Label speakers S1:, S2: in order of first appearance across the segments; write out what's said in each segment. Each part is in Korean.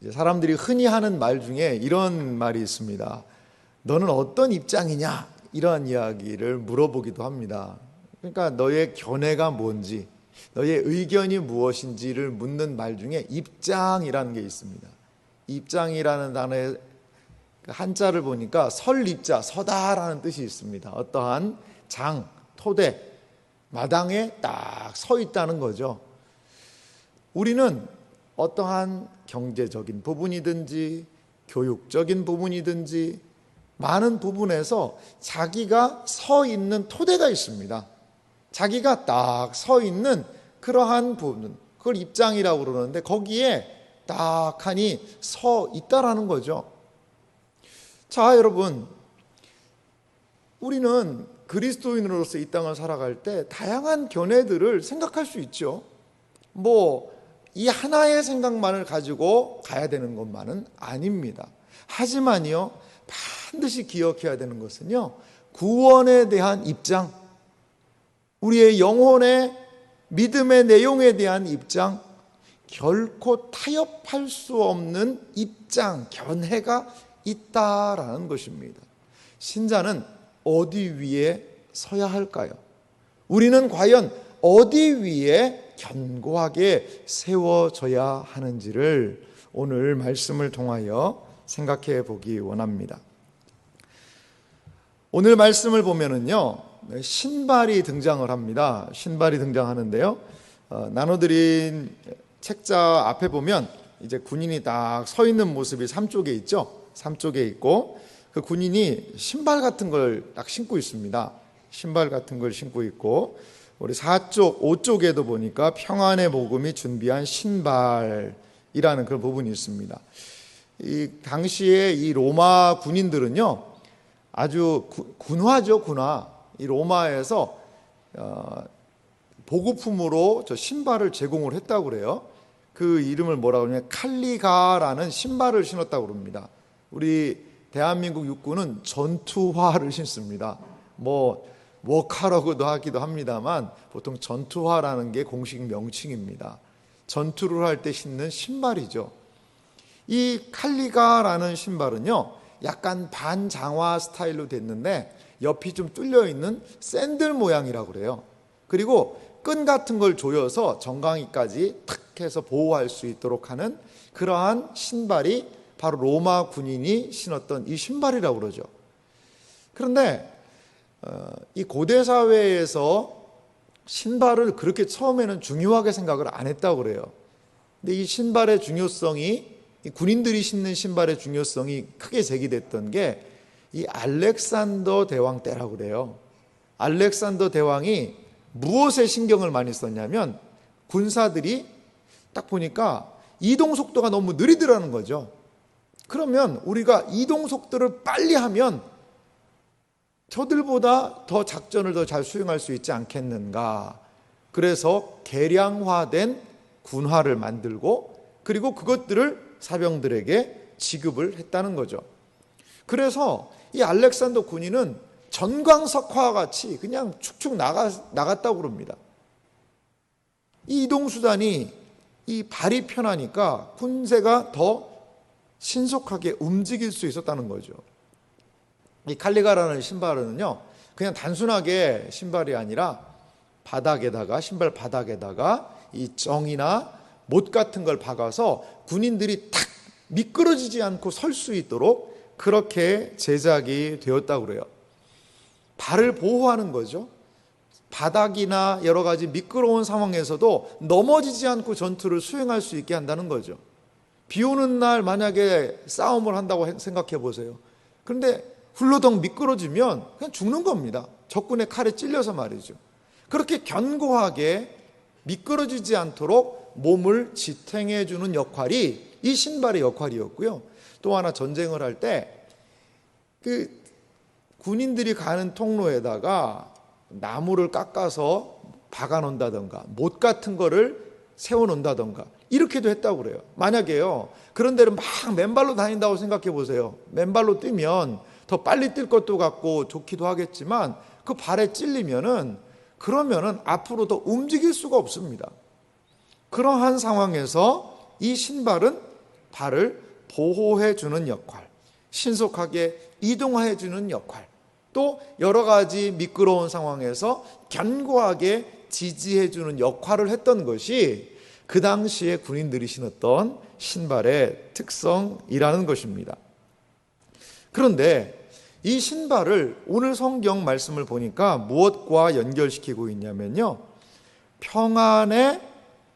S1: 이제 사람들이 흔히 하는 말 중에 이런 말이 있습니다. 너는 어떤 입장이냐? 이러한 이야기를 물어보기도 합니다. 그러니까 너의 견해가 뭔지, 너의 의견이 무엇인지를 묻는 말 중에 입장이라는 게 있습니다. 입장이라는 단어의 한자를 보니까 설입자, 서다라는 뜻이 있습니다. 어떠한 장, 토대, 마당에 딱 서 있다는 거죠. 우리는 어떠한 경제적인 부분이든지 교육적인 부분이든지 많은 부분에서 자기가 서 있는 토대가 있습니다. 자기가 딱 서 있는 그러한 부분, 그걸 입장이라고 그러는데 거기에 딱 하니 서 있다라는 거죠. 자, 여러분, 우리는 그리스도인으로서 이 땅을 살아갈 때 다양한 견해들을 생각할 수 있죠. 이 하나의 생각만을 가지고 가야 되는 것만은 아닙니다. 하지만요, 반드시 기억해야 되는 것은요, 구원에 대한 입장, 우리의 영혼의 믿음의 내용에 대한 입장, 결코 타협할 수 없는 입장, 견해가 있다라는 것입니다. 신자는 어디 위에 서야 할까요? 우리는 과연 어디 위에 견고하게 세워져야 하는지를 오늘 말씀을 통하여 생각해 보기 원합니다. 오늘 말씀을 보면은요, 신발이 등장을 합니다. 신발이 등장하는데요, 나눠드린 책자 앞에 보면 이제 군인이 딱 서 있는 모습이 3쪽에 있죠. 3쪽에 있고 그 군인이 신발 같은 걸 딱 신고 있습니다. 신발 같은 걸 신고 있고 우리 4쪽, 5쪽에도 보니까 평안의 복음이 준비한 신발이라는 그런 부분이 있습니다. 이 당시에 이 로마 군인들은요, 아주 군화죠, 군화. 이 로마에서 보급품으로 저 신발을 제공을 했다고 그래요. 그 이름을 뭐라고 그러냐면 칼리가라는 신발을 신었다고 그럽니다. 우리 대한민국 육군은 전투화를 신습니다. 워카라고도 하기도 합니다만 보통 전투화라는 게 공식 명칭입니다. 전투를 할 때 신는 신발이죠. 이 칼리가라는 신발은요, 약간 반장화 스타일로 됐는데 옆이 좀 뚫려 있는 샌들 모양이라고 그래요. 그리고 끈 같은 걸 조여서 정강이까지 탁 해서 보호할 수 있도록 하는 그러한 신발이 바로 로마 군인이 신었던 이 신발이라고 그러죠. 그런데 이 고대 사회에서 신발을 그렇게 처음에는 중요하게 생각을 안 했다고 그래요. 근데 이 신발의 중요성이, 이 군인들이 신는 신발의 중요성이 크게 제기됐던 게 이 알렉산더 대왕 때라고 그래요. 알렉산더 대왕이 무엇에 신경을 많이 썼냐면 군사들이 딱 보니까 이동 속도가 너무 느리더라는 거죠. 그러면 우리가 이동 속도를 빨리 하면 저들보다 더 작전을 더 잘 수행할 수 있지 않겠는가. 그래서 개량화된 군화를 만들고 그리고 그것들을 사병들에게 지급을 했다는 거죠. 그래서 이 알렉산더 군인은 전광석화와 같이 그냥 축축 나갔다고 그럽니다. 이 이동수단이 이 발이 편하니까 군세가 더 신속하게 움직일 수 있었다는 거죠. 이 칼리가라는 신발은요, 그냥 단순하게 신발이 아니라 신발 바닥에다가 이 정이나 못 같은 걸 박아서 군인들이 탁 미끄러지지 않고 설 수 있도록 그렇게 제작이 되었다고 그래요. 발을 보호하는 거죠. 바닥이나 여러 가지 미끄러운 상황에서도 넘어지지 않고 전투를 수행할 수 있게 한다는 거죠. 비 오는 날 만약에 싸움을 한다고 생각해 보세요. 그런데 훌러덩 미끄러지면 그냥 죽는 겁니다. 적군의 칼에 찔려서 말이죠. 그렇게 견고하게 미끄러지지 않도록 몸을 지탱해 주는 역할이 이 신발의 역할이었고요. 또 하나, 전쟁을 할 때 그 군인들이 가는 통로에다가 나무를 깎아서 박아 놓는다던가 못 같은 거를 세워 놓는다던가 이렇게도 했다고 그래요. 만약에요, 그런 데를 막 맨발로 다닌다고 생각해 보세요. 맨발로 뛰면 더 빨리 뛸 것도 같고 좋기도 하겠지만 그 발에 찔리면은 그러면은 앞으로 더 움직일 수가 없습니다. 그러한 상황에서 이 신발은 발을 보호해 주는 역할, 신속하게 이동해 주는 역할, 또 여러 가지 미끄러운 상황에서 견고하게 지지해 주는 역할을 했던 것이 그 당시에 군인들이 신었던 신발의 특성이라는 것입니다. 그런데 이 신발을 오늘 성경 말씀을 보니까 무엇과 연결시키고 있냐면요, 평안의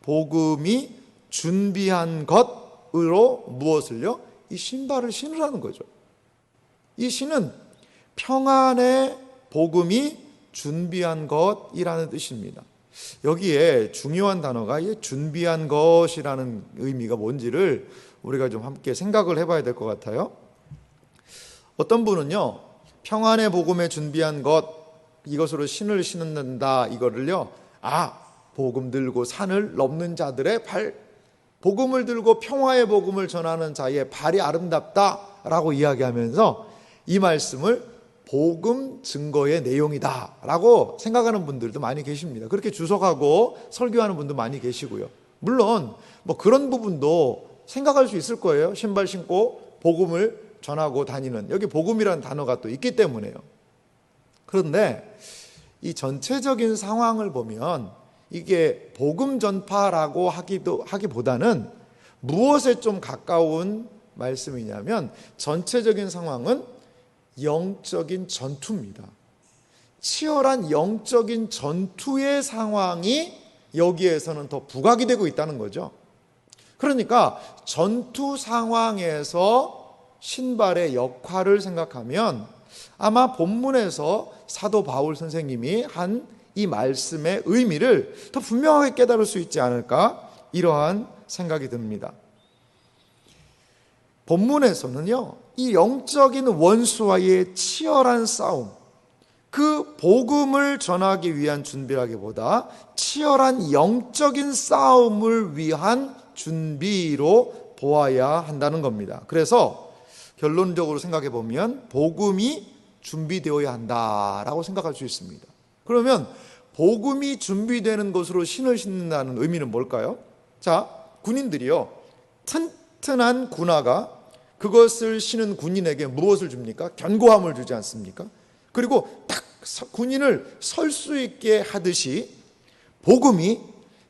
S1: 복음이 준비한 것으로 무엇을요? 이 신발을 신으라는 거죠. 이 신은 평안의 복음이 준비한 것이라는 뜻입니다. 여기에 중요한 단어가 이 준비한 것이라는 의미가 뭔지를 우리가 좀 함께 생각을 해봐야 될 것 같아요. 어떤 분은요, 평안의 복음에 준비한 것, 이것으로 신을 신는다, 이거를요, 복음 들고 산을 넘는 자들의 발, 복음을 들고 평화의 복음을 전하는 자의 발이 아름답다라고 이야기하면서 이 말씀을 복음 증거의 내용이다 라고 생각하는 분들도 많이 계십니다. 그렇게 주석하고 설교하는 분도 많이 계시고요. 물론 그런 부분도 생각할 수 있을 거예요. 신발 신고 복음을 전하고 다니는, 여기 복음이라는 단어가 또 있기 때문에요. 그런데 이 전체적인 상황을 보면 이게 복음 전파라고 하기보다는 무엇에 좀 가까운 말씀이냐면, 전체적인 상황은 영적인 전투입니다. 치열한 영적인 전투의 상황이 여기에서는 더 부각이 되고 있다는 거죠. 그러니까 전투 상황에서 신발의 역할을 생각하면 아마 본문에서 사도 바울 선생님이 한 이 말씀의 의미를 더 분명하게 깨달을 수 있지 않을까, 이러한 생각이 듭니다. 본문에서는요, 이 영적인 원수와의 치열한 싸움, 그 복음을 전하기 위한 준비라기보다 치열한 영적인 싸움을 위한 준비로 보아야 한다는 겁니다. 그래서 결론적으로 생각해 보면 복음이 준비되어야 한다라고 생각할 수 있습니다. 그러면 복음이 준비되는 것으로 신을 신는다는 의미는 뭘까요? 자, 군인들이요, 튼튼한 군화가 그것을 신은 군인에게 무엇을 줍니까? 견고함을 주지 않습니까? 그리고 딱 군인을 설 수 있게 하듯이 복음이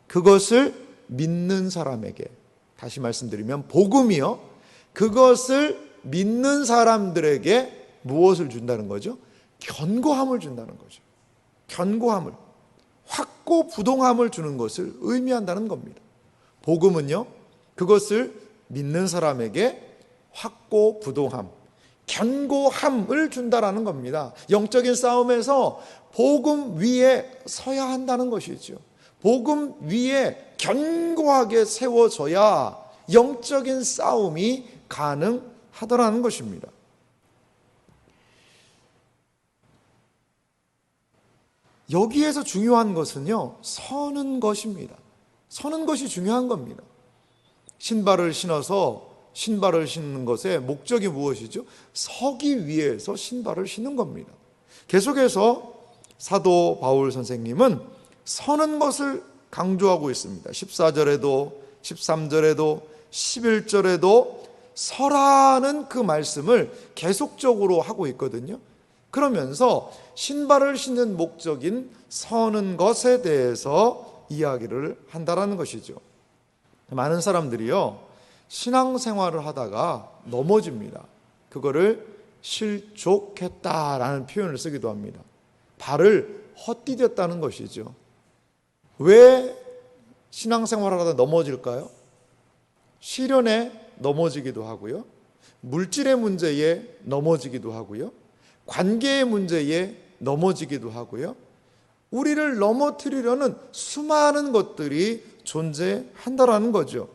S1: 그것을 믿는 사람에게, 다시 말씀드리면 복음이요, 그것을 믿는 사람들에게 무엇을 준다는 거죠? 견고함을 준다는 거죠. 견고함을, 확고부동함을 주는 것을 의미한다는 겁니다. 복음은요, 그것을 믿는 사람에게 확고부동함, 견고함을 준다라는 겁니다. 영적인 싸움에서 복음 위에 서야 한다는 것이죠. 복음 위에 견고하게 세워져야 영적인 싸움이 가능하더라는 것입니다. 여기에서 중요한 것은요, 서는 것입니다. 서는 것이 중요한 겁니다. 신발을 신어서 신발을 신는 것의 목적이 무엇이죠? 서기 위해서 신발을 신는 겁니다. 계속해서 사도 바울 선생님은 서는 것을 강조하고 있습니다. 14절에도 13절에도 11절에도 서라는 그 말씀을 계속적으로 하고 있거든요. 그러면서 신발을 신는 목적인 서는 것에 대해서 이야기를 한다라는 것이죠. 많은 사람들이요, 신앙생활을 하다가 넘어집니다. 그거를 실족했다라는 표현을 쓰기도 합니다. 발을 헛디뎠다는 것이죠. 왜 신앙생활을 하다 넘어질까요? 시련에 넘어지기도 하고요, 물질의 문제에 넘어지기도 하고요, 관계의 문제에 넘어지기도 하고요, 우리를 넘어뜨리려는 수많은 것들이 존재한다라는 거죠.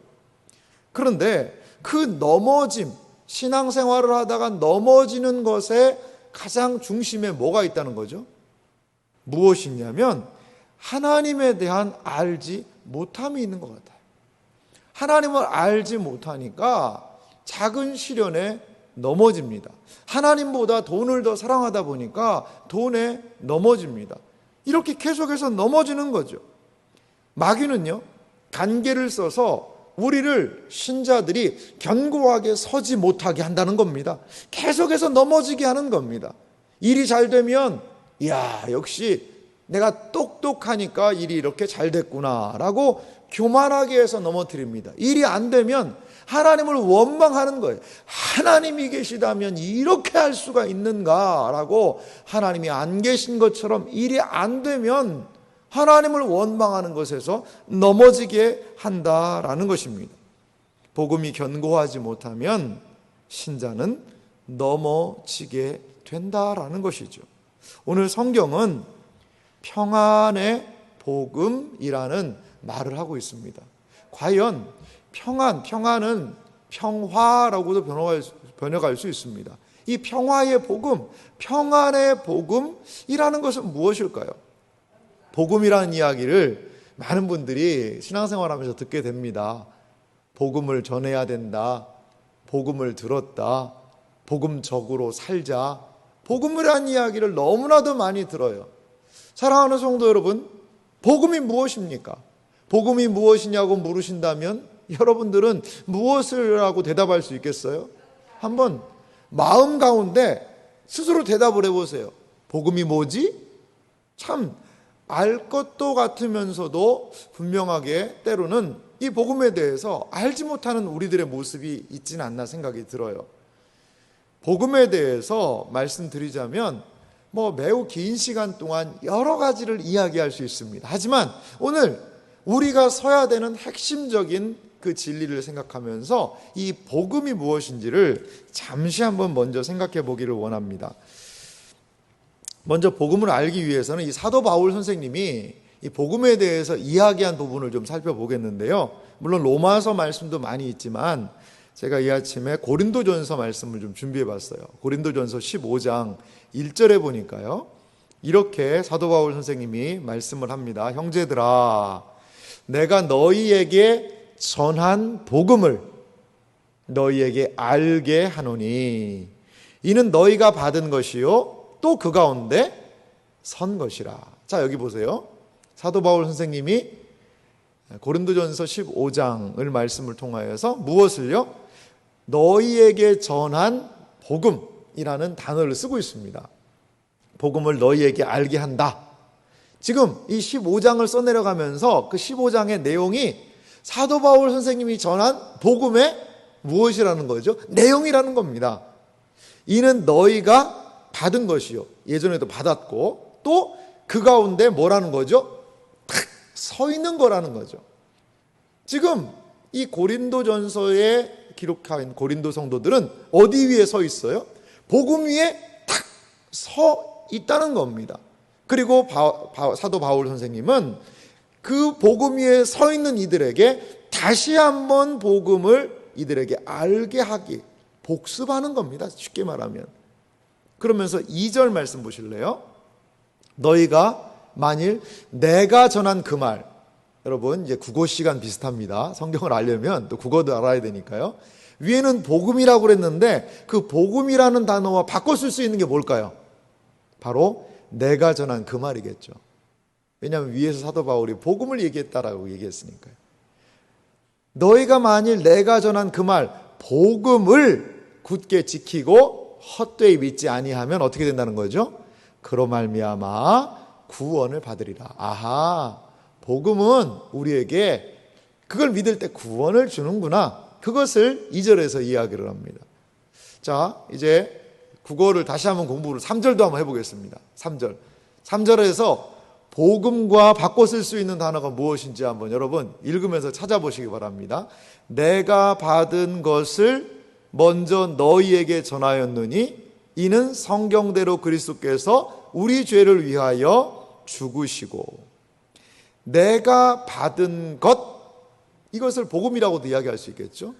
S1: 그런데 그 넘어짐, 신앙생활을 하다가 넘어지는 것에 가장 중심에 뭐가 있다는 거죠? 무엇이냐면 하나님에 대한 알지 못함이 있는 것 같아요. 하나님을 알지 못하니까 작은 시련에 넘어집니다. 하나님보다 돈을 더 사랑하다 보니까 돈에 넘어집니다. 이렇게 계속해서 넘어지는 거죠. 마귀는요, 간계를 써서 우리를 신자들이 견고하게 서지 못하게 한다는 겁니다. 계속해서 넘어지게 하는 겁니다. 일이 잘 되면 이야, 역시 내가 똑똑하니까 일이 이렇게 잘 됐구나 라고 교만하게 해서 넘어뜨립니다. 일이 안 되면 하나님을 원망하는 거예요. 하나님이 계시다면 이렇게 할 수가 있는가 라고 하나님이 안 계신 것처럼 일이 안 되면 하나님을 원망하는 것에서 넘어지게 한다라는 것입니다. 복음이 견고하지 못하면 신자는 넘어지게 된다라는 것이죠. 오늘 성경은 평안의 복음이라는 말을 하고 있습니다. 과연 평안은 평화라고도 번역할 수 있습니다. 이 평화의 복음, 평안의 복음이라는 것은 무엇일까요? 복음이라는 이야기를 많은 분들이 신앙생활하면서 듣게 됩니다. 복음을 전해야 된다. 복음을 들었다. 복음적으로 살자. 복음이라는 이야기를 너무나도 많이 들어요. 사랑하는 성도 여러분, 복음이 무엇입니까? 복음이 무엇이냐고 물으신다면 여러분들은 무엇을 하고 대답할 수 있겠어요? 한번 마음 가운데 스스로 대답을 해보세요. 복음이 뭐지? 참 알 것도 같으면서도 분명하게 때로는 이 복음에 대해서 알지 못하는 우리들의 모습이 있지는 않나 생각이 들어요. 복음에 대해서 말씀드리자면 매우 긴 시간 동안 여러 가지를 이야기할 수 있습니다. 하지만 오늘 우리가 서야 되는 핵심적인 그 진리를 생각하면서 이 복음이 무엇인지를 잠시 한번 먼저 생각해 보기를 원합니다. 먼저 복음을 알기 위해서는 이 사도 바울 선생님이 이 복음에 대해서 이야기한 부분을 좀 살펴보겠는데요. 물론 로마서 말씀도 많이 있지만 제가 이 아침에 고린도전서 말씀을 좀 준비해 봤어요. 고린도전서 15장 1절에 보니까요, 이렇게 사도 바울 선생님이 말씀을 합니다. 형제들아, 내가 너희에게 전한 복음을 너희에게 알게 하노니 이는 너희가 받은 것이요 또 그 가운데 선 것이라. 자, 여기 보세요. 사도 바울 선생님이 고린도전서 15장을 말씀을 통하여서 무엇을요? 너희에게 전한 복음이라는 단어를 쓰고 있습니다. 복음을 너희에게 알게 한다. 지금 이 15장을 써내려가면서 그 15장의 내용이 사도 바울 선생님이 전한 복음의 무엇이라는 거죠? 내용이라는 겁니다. 이는 너희가 받은 것이요. 예전에도 받았고 또 그 가운데 뭐라는 거죠? 탁 서 있는 거라는 거죠. 지금 이 고린도전서에 기록한 고린도 성도들은 어디 위에 서 있어요? 복음 위에 탁 서 있다는 겁니다. 그리고 사도 바울 선생님은 그 복음 위에 서 있는 이들에게 다시 한번 복음을 이들에게 알게 하기, 복습하는 겁니다. 쉽게 말하면. 그러면서 2절 말씀 보실래요? 너희가 만일 내가 전한 그 말, 여러분 이제 국어 시간 비슷합니다. 성경을 알려면 또 국어도 알아야 되니까요. 위에는 복음이라고 그랬는데 그 복음이라는 단어와 바꿔 쓸 수 있는 게 뭘까요? 바로 내가 전한 그 말이겠죠. 왜냐하면 위에서 사도 바울이 복음을 얘기했다라고 얘기했으니까요. 너희가 만일 내가 전한 그 말, 복음을 굳게 지키고 헛되이 믿지 아니하면 어떻게 된다는 거죠? 그로 말미암아 구원을 받으리라. 아하, 복음은 우리에게 그걸 믿을 때 구원을 주는구나. 그것을 2절에서 이야기를 합니다. 자, 이제 국어를 다시 한번 공부를 3절도 한번 해보겠습니다. 3절. 3절에서 복음과 바꿔 쓸 수 있는 단어가 무엇인지 한번 여러분 읽으면서 찾아보시기 바랍니다. 내가 받은 것을 먼저 너희에게 전하였느니 이는 성경대로 그리스도께서 우리 죄를 위하여 죽으시고, 내가 받은 것, 이것을 복음이라고도 이야기할 수 있겠죠.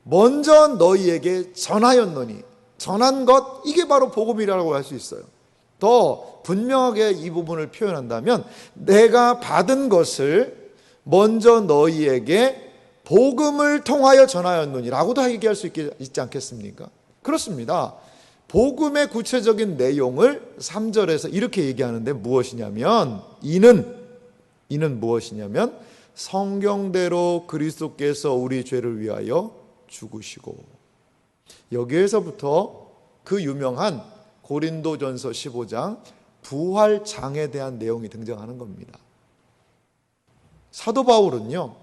S1: 먼저 너희에게 전하였느니, 전한 것, 이게 바로 복음이라고 할 수 있어요. 더 분명하게 이 부분을 표현한다면 내가 받은 것을 먼저 너희에게 복음을 통하여 전하였느니라고도 얘기할 수 있지 않겠습니까? 그렇습니다. 복음의 구체적인 내용을 3절에서 이렇게 얘기하는데 무엇이냐면 이는 무엇이냐면 성경대로 그리스도께서 우리 죄를 위하여 죽으시고, 여기에서부터 그 유명한 고린도전서 15장 부활장에 대한 내용이 등장하는 겁니다. 사도 바울은요,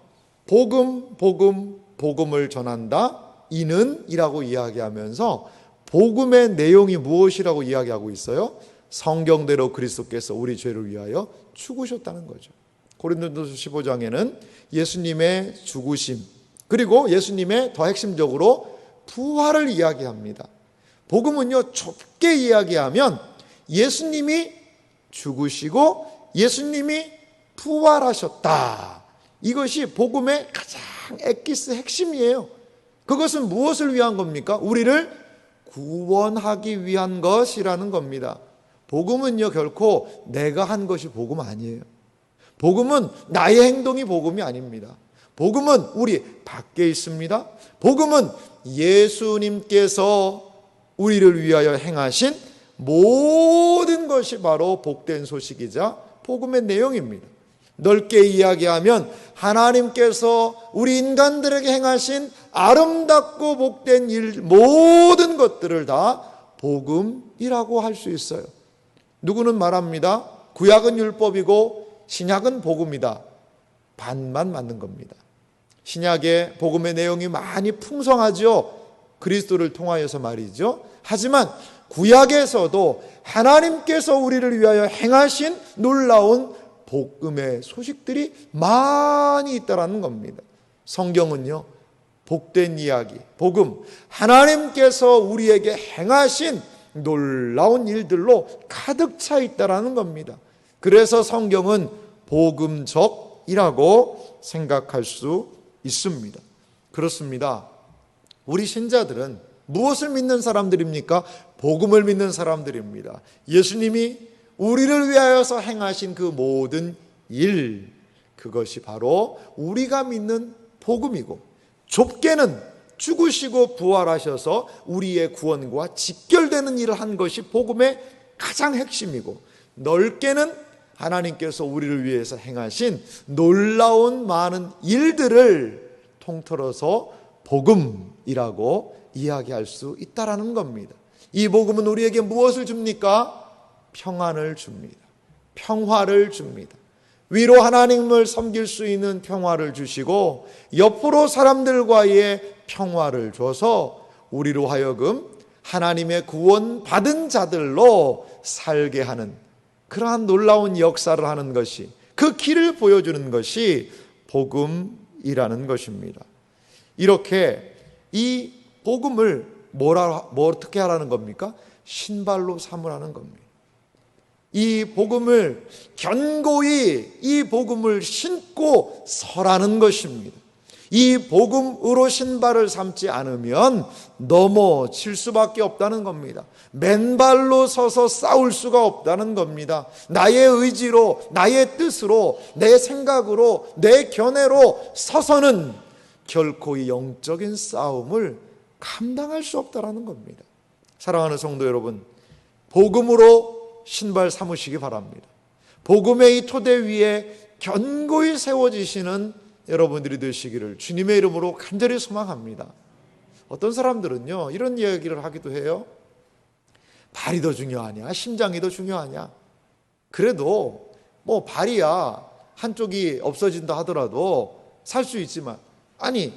S1: 복음을 전한다, 이는 이라고 이야기하면서 복음의 내용이 무엇이라고 이야기하고 있어요? 성경대로 그리스도께서 우리 죄를 위하여 죽으셨다는 거죠. 고린도전서 15장에는 예수님의 죽으심, 그리고 예수님의 더 핵심적으로 부활을 이야기합니다. 복음은요, 좁게 이야기하면 예수님이 죽으시고 예수님이 부활하셨다, 이것이 복음의 가장 엑기스 핵심이에요. 그것은 무엇을 위한 겁니까? 우리를 구원하기 위한 것이라는 겁니다. 복음은요, 결코 내가 한 것이 복음 아니에요. 복음은 나의 행동이 복음이 아닙니다. 복음은 우리 밖에 있습니다. 복음은 예수님께서 우리를 위하여 행하신 모든 것이 바로 복된 소식이자 복음의 내용입니다. 넓게 이야기하면 하나님께서 우리 인간들에게 행하신 아름답고 복된 일, 모든 것들을 다 복음이라고 할 수 있어요. 누구는 말합니다. 구약은 율법이고 신약은 복음이다. 반만 맞는 겁니다. 신약의 복음의 내용이 많이 풍성하죠. 그리스도를 통하여서 말이죠. 하지만 구약에서도 하나님께서 우리를 위하여 행하신 놀라운 복음의 소식들이 많이 있다라는 겁니다. 성경은요, 복된 이야기, 복음, 하나님께서 우리에게 행하신 놀라운 일들로 가득 차 있다라는 겁니다. 그래서 성경은 복음적이라고 생각할 수 있습니다. 그렇습니다. 우리 신자들은 무엇을 믿는 사람들입니까? 복음을 믿는 사람들입니다. 예수님이 우리를 위하여서 행하신 그 모든 일, 그것이 바로 우리가 믿는 복음이고, 좁게는 죽으시고 부활하셔서 우리의 구원과 직결되는 일을 한 것이 복음의 가장 핵심이고, 넓게는 하나님께서 우리를 위해서 행하신 놀라운 많은 일들을 통틀어서 복음이라고 이야기할 수 있다라는 겁니다. 이 복음은 우리에게 무엇을 줍니까? 평안을 줍니다. 평화를 줍니다. 위로 하나님을 섬길 수 있는 평화를 주시고, 옆으로 사람들과의 평화를 줘서 우리로 하여금 하나님의 구원 받은 자들로 살게 하는 그러한 놀라운 역사를 하는 것이, 그 길을 보여주는 것이 복음이라는 것입니다. 이렇게 이 복음을 어떻게 하라는 겁니까? 신발로 삼으라는 겁니다. 이 복음을 견고히, 이 복음을 신고 서라는 것입니다. 이 복음으로 신발을 삼지 않으면 넘어질 수밖에 없다는 겁니다. 맨발로 서서 싸울 수가 없다는 겁니다. 나의 의지로, 나의 뜻으로, 내 생각으로, 내 견해로 서서는 결코 이 영적인 싸움을 감당할 수 없다는 겁니다. 사랑하는 성도 여러분, 복음으로 신발 삼으시기 바랍니다. 복음의 이 토대 위에 견고히 세워지시는 여러분들이 되시기를 주님의 이름으로 간절히 소망합니다. 어떤 사람들은요, 이런 이야기를 하기도 해요. 발이 더 중요하냐, 심장이 더 중요하냐. 그래도 뭐 발이야 한쪽이 없어진다 하더라도 살 수 있지만, 아니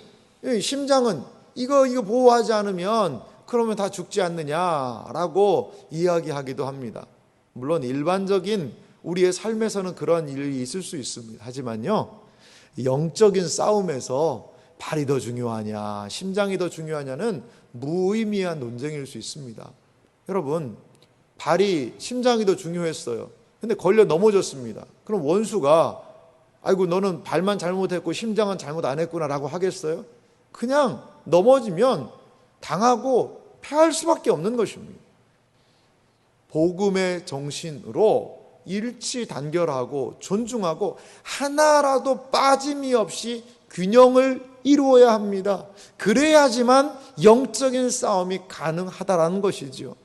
S1: 심장은 이거 보호하지 않으면 그러면 다 죽지 않느냐라고 이야기하기도 합니다. 물론 일반적인 우리의 삶에서는 그런 일이 있을 수 있습니다. 하지만요, 영적인 싸움에서 발이 더 중요하냐, 심장이 더 중요하냐는 무의미한 논쟁일 수 있습니다. 여러분, 심장이 더 중요했어요. 근데 걸려 넘어졌습니다. 그럼 원수가 아이고 너는 발만 잘못했고 심장은 잘못 안 했구나라고 하겠어요? 그냥 넘어지면 당하고 패할 수밖에 없는 것입니다. 복음의 정신으로 일치단결하고 존중하고 하나라도 빠짐이 없이 균형을 이루어야 합니다. 그래야지만 영적인 싸움이 가능하다라는 것이지요.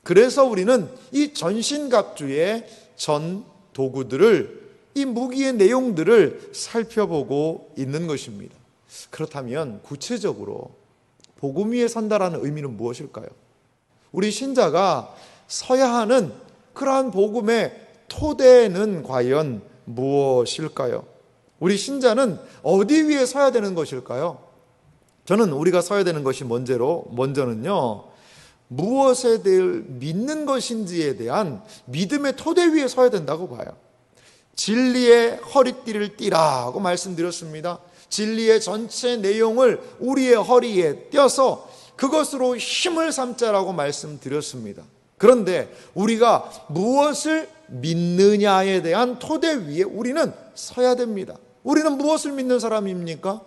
S1: 그래서 우리는 이 전신갑주의 전 도구들을 이 무기의 내용들을 살펴보고 있는 것입니다. 그렇다면 구체적으로 복음 위에 선다라는 의미는 무엇일까요? 우리 신자가 서야 하는 그러한 복음의 토대는 과연 무엇일까요? 우리 신자는 어디 위에 서야 되는 것일까요? 저는 우리가 서야 되는 것이 먼저는요, 무엇에 대해 믿는 것인지에 대한 믿음의 토대 위에 서야 된다고 봐요. 진리의 허리띠를 띠라고 말씀드렸습니다. 진리의 전체 내용을 우리의 허리에 띄어서 그것으로 힘을 삼자라고 말씀드렸습니다. 그런데 우리가 무엇을 믿느냐에 대한 토대 위에 우리는 서야 됩니다. 우리는 무엇을 믿는 사람입니까?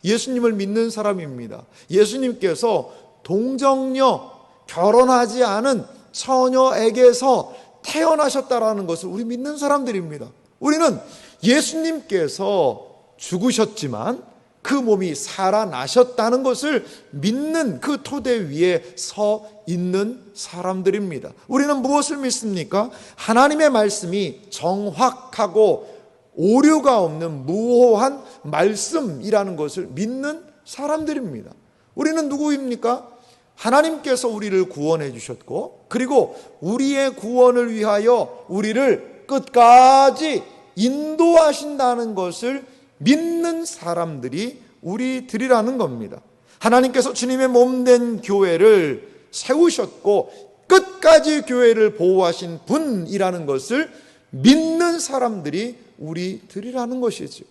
S1: 예수님을 믿는 사람입니다. 예수님께서 동정녀, 결혼하지 않은 처녀에게서 태어나셨다라는 것을 우리 믿는 사람들입니다. 우리는 예수님께서 죽으셨지만 그 몸이 살아나셨다는 것을 믿는 그 토대 위에 서 있는 사람들입니다. 우리는 무엇을 믿습니까? 하나님의 말씀이 정확하고 오류가 없는 무호한 말씀이라는 것을 믿는 사람들입니다. 우리는 누구입니까? 하나님께서 우리를 구원해 주셨고, 그리고 우리의 구원을 위하여 우리를 끝까지 인도하신다는 것을 믿는 사람들이 우리들이라는 겁니다. 하나님께서 주님의 몸된 교회를 세우셨고 끝까지 교회를 보호하신 분이라는 것을 믿는 사람들이 우리들이라는 것이죠.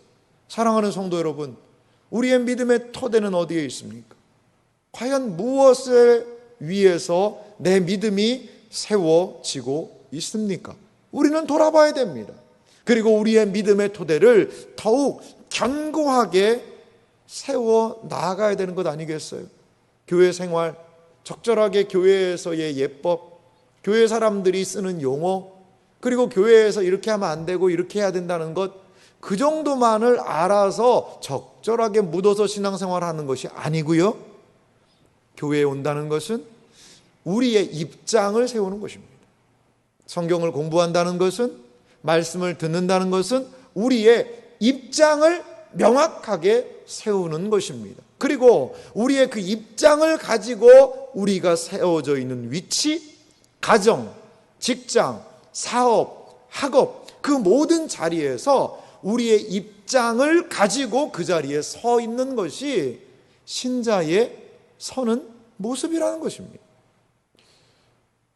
S1: 사랑하는 성도 여러분, 우리의 믿음의 토대는 어디에 있습니까? 과연 무엇에 위해서 내 믿음이 세워지고 있습니까? 우리는 돌아봐야 됩니다. 그리고 우리의 믿음의 토대를 더욱 견고하게 세워 나아가야 되는 것 아니겠어요? 교회 생활, 적절하게 교회에서의 예법, 교회 사람들이 쓰는 용어, 그리고 교회에서 이렇게 하면 안 되고 이렇게 해야 된다는 것, 그 정도만을 알아서 적절하게 묻어서 신앙생활하는 것이 아니고요. 교회에 온다는 것은 우리의 입장을 세우는 것입니다. 성경을 공부한다는 것은, 말씀을 듣는다는 것은 우리의 입장을 명확하게 세우는 것입니다. 그리고 우리의 그 입장을 가지고 우리가 세워져 있는 위치, 가정, 직장, 사업, 학업, 그 모든 자리에서 우리의 입장을 가지고 그 자리에 서 있는 것이 신자의 서는 모습이라는 것입니다.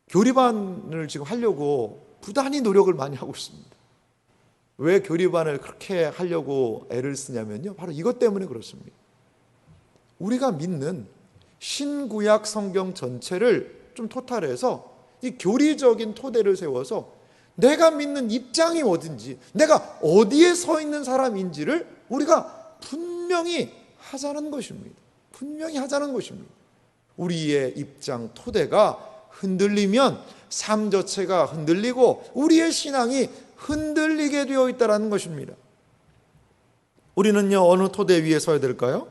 S1: 교리반을 지금 하려고 부단히 노력을 많이 하고 있습니다. 왜 교리반을 그렇게 하려고 애를 쓰냐면요, 바로 이것 때문에 그렇습니다. 우리가 믿는 신구약 성경 전체를 좀 토탈해서 이 교리적인 토대를 세워서 내가 믿는 입장이 어딘지, 내가 어디에 서 있는 사람인지를 우리가 분명히 하자는 것입니다. 분명히 하자는 것입니다. 우리의 입장 토대가 흔들리면 삶 자체가 흔들리고 우리의 신앙이 흔들리게 되어 있다는 것입니다. 우리는요, 어느 토대 위에 서야 될까요?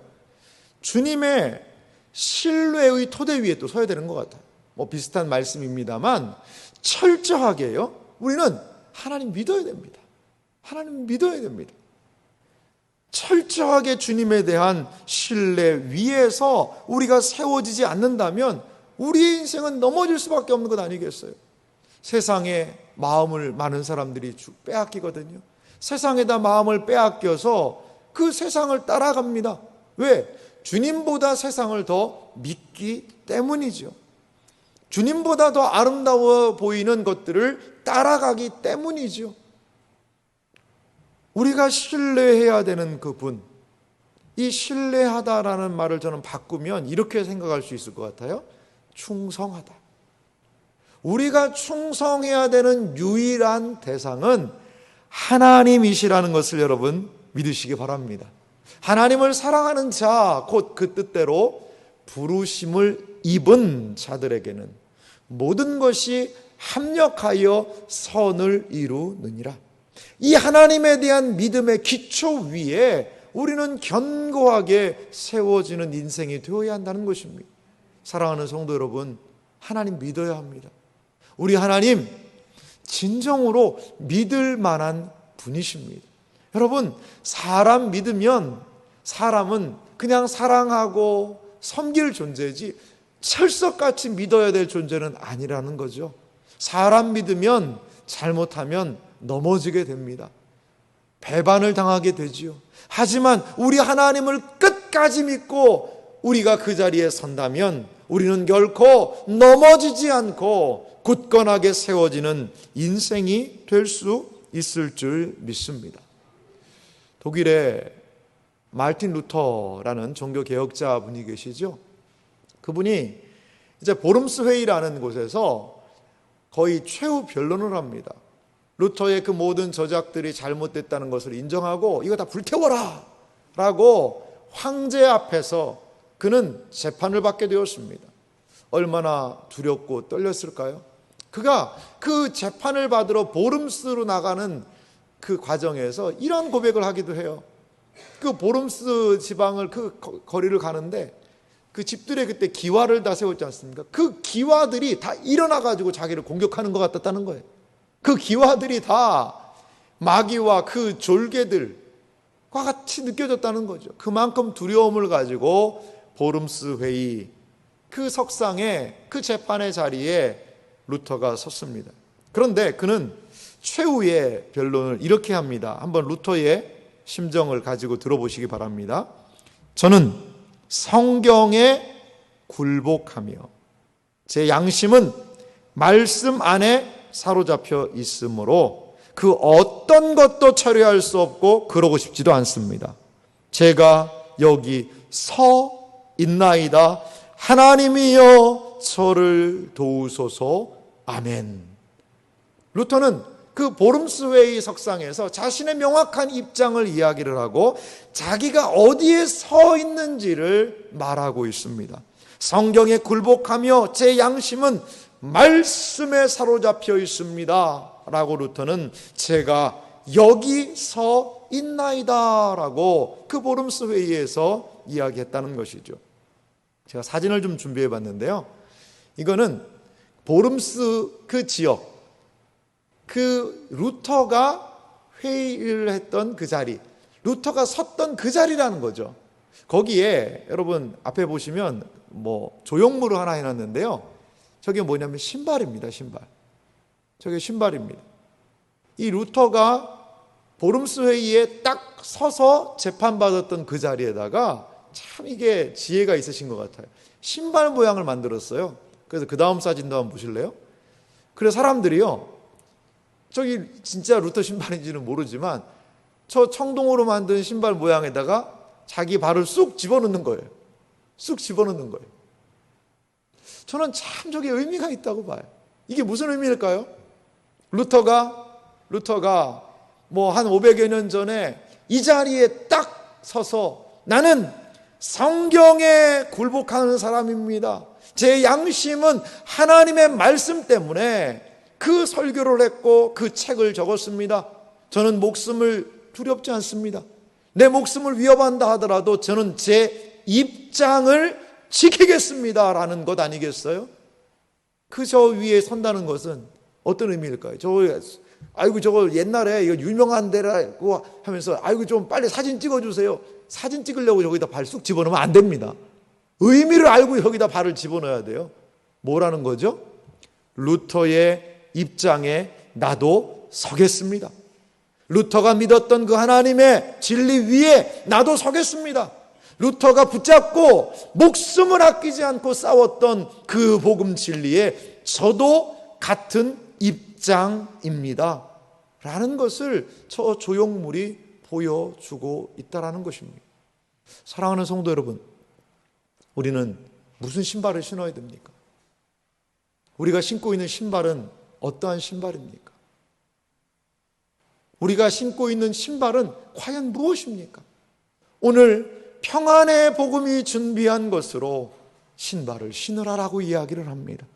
S1: 주님의 신뢰의 토대 위에 또 서야 되는 것 같아요. 비슷한 말씀입니다만 철저하게요, 우리는 하나님 믿어야 됩니다. 하나님 믿어야 됩니다. 철저하게 주님에 대한 신뢰 위에서 우리가 세워지지 않는다면 우리의 인생은 넘어질 수밖에 없는 것 아니겠어요? 세상에 마음을 많은 사람들이 빼앗기거든요. 세상에다 마음을 빼앗겨서 그 세상을 따라갑니다. 왜? 주님보다 세상을 더 믿기 때문이죠. 주님보다 더 아름다워 보이는 것들을 따라가기 때문이죠. 우리가 신뢰해야 되는 그분, 이 신뢰하다라는 말을 저는 바꾸면 이렇게 생각할 수 있을 것 같아요. 충성하다. 우리가 충성해야 되는 유일한 대상은 하나님이시라는 것을 여러분 믿으시기 바랍니다. 하나님을 사랑하는 자, 곧 그 뜻대로 부르심을 입은 자들에게는 모든 것이 합력하여 선을 이루느니라. 이 하나님에 대한 믿음의 기초 위에 우리는 견고하게 세워지는 인생이 되어야 한다는 것입니다. 사랑하는 성도 여러분, 하나님 믿어야 합니다. 우리 하나님 진정으로 믿을 만한 분이십니다. 여러분, 사람 믿으면 사람은 그냥 사랑하고 섬길 존재지 철석같이 믿어야 될 존재는 아니라는 거죠. 사람 믿으면 잘못하면 넘어지게 됩니다. 배반을 당하게 되지요. 하지만 우리 하나님을 끝까지 믿고 우리가 그 자리에 선다면 우리는 결코 넘어지지 않고 굳건하게 세워지는 인생이 될 수 있을 줄 믿습니다. 독일에 마르틴 루터라는 종교개혁자 분이 계시죠. 그분이 이제 보름스 회의라는 곳에서 거의 최후 변론을 합니다. 루터의 그 모든 저작들이 잘못됐다는 것을 인정하고 이거 다 불태워라 라고 황제 앞에서 그는 재판을 받게 되었습니다. 얼마나 두렵고 떨렸을까요? 그가 그 재판을 받으러 보름스로 나가는 그 과정에서 이런 고백을 하기도 해요. 그 보름스 지방을 그 거리를 가는데 그 집들에 그때 기와를 다 세웠지 않습니까? 그 기와들이 다 일어나가지고 자기를 공격하는 것 같았다는 거예요. 그 기와들이 다 마귀와 그 졸개들과 같이 느껴졌다는 거죠. 그만큼 두려움을 가지고 보름스 회의 그 석상에 그 재판의 자리에 루터가 섰습니다. 그런데 그는 최후의 변론을 이렇게 합니다. 한번 루터의 심정을 가지고 들어보시기 바랍니다. 저는 성경에 굴복하며 제 양심은 말씀 안에 사로잡혀 있으므로 그 어떤 것도 처리할 수 없고 그러고 싶지도 않습니다. 제가 여기 서 있나이다. 하나님이여 저를 도우소서. 아멘. 루터는 그 보름스 회의 석상에서 자신의 명확한 입장을 이야기를 하고 자기가 어디에 서 있는지를 말하고 있습니다. 성경에 굴복하며 제 양심은 말씀에 사로잡혀 있습니다 라고 루터는 제가 여기 서 있나이다 라고 그 보름스 회의에서 이야기했다는 것이죠. 제가 사진을 좀 준비해 봤는데요. 이거는 보름스 그 지역, 그 루터가 회의를 했던 그 자리, 루터가 섰던 그 자리라는 거죠. 거기에 여러분 앞에 보시면 뭐 조형물을 하나 해놨는데요. 저게 뭐냐면 신발입니다. 신발. 저게 신발입니다. 이 루터가 보름스 회의에 딱 서서 재판받았던 그 자리에다가 참 이게 지혜가 있으신 것 같아요. 신발 모양을 만들었어요. 그래서 그 다음 사진도 한번 보실래요? 그래서 사람들이요, 저기 진짜 루터 신발인지는 모르지만 저 청동으로 만든 신발 모양에다가 자기 발을 쑥 집어넣는 거예요. 쑥 집어넣는 거예요. 저는 참 저게 의미가 있다고 봐요. 이게 무슨 의미일까요? 루터가 뭐 한 500여 년 전에 이 자리에 딱 서서 나는 성경에 굴복하는 사람입니다. 제 양심은 하나님의 말씀 때문에 그 설교를 했고 그 책을 적었습니다. 저는 목숨을 두렵지 않습니다. 내 목숨을 위협한다 하더라도 저는 제 입장을 지키겠습니다 라는 것 아니겠어요? 그 저 위에 선다는 것은 어떤 의미일까요? 아이고 저거 옛날에 이거 유명한 데라고 하면서 아이고 좀 빨리 사진 찍어주세요. 사진 찍으려고 여기다 발 쑥 집어넣으면 안 됩니다. 의미를 알고 여기다 발을 집어넣어야 돼요. 뭐라는 거죠? 루터의 입장에 나도 서겠습니다. 루터가 믿었던 그 하나님의 진리 위에 나도 서겠습니다. 루터가 붙잡고 목숨을 아끼지 않고 싸웠던 그 복음 진리에 저도 같은 입장입니다 라는 것을 저 조형물이 보여주고 있다는 것입니다. 사랑하는 성도 여러분, 우리는 무슨 신발을 신어야 됩니까? 우리가 신고 있는 신발은 어떠한 신발입니까? 우리가 신고 있는 신발은 과연 무엇입니까? 오늘 평안의 복음이 준비한 것으로 신발을 신으라라고 이야기를 합니다.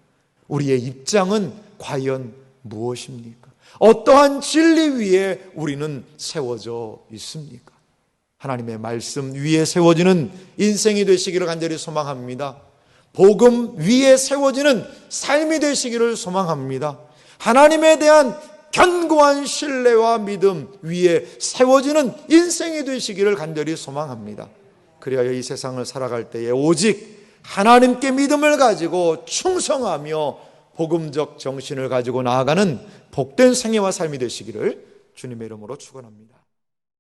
S1: 우리의 입장은 과연 무엇입니까? 어떠한 진리 위에 우리는 세워져 있습니까? 하나님의 말씀 위에 세워지는 인생이 되시기를 간절히 소망합니다. 복음 위에 세워지는 삶이 되시기를 소망합니다. 하나님에 대한 견고한 신뢰와 믿음 위에 세워지는 인생이 되시기를 간절히 소망합니다. 그리하여 이 세상을 살아갈 때에 오직 하나님께 믿음을 가지고 충성하며 복음적 정신을 가지고 나아가는 복된 생애와 삶이 되시기를 주님의 이름으로 축원합니다.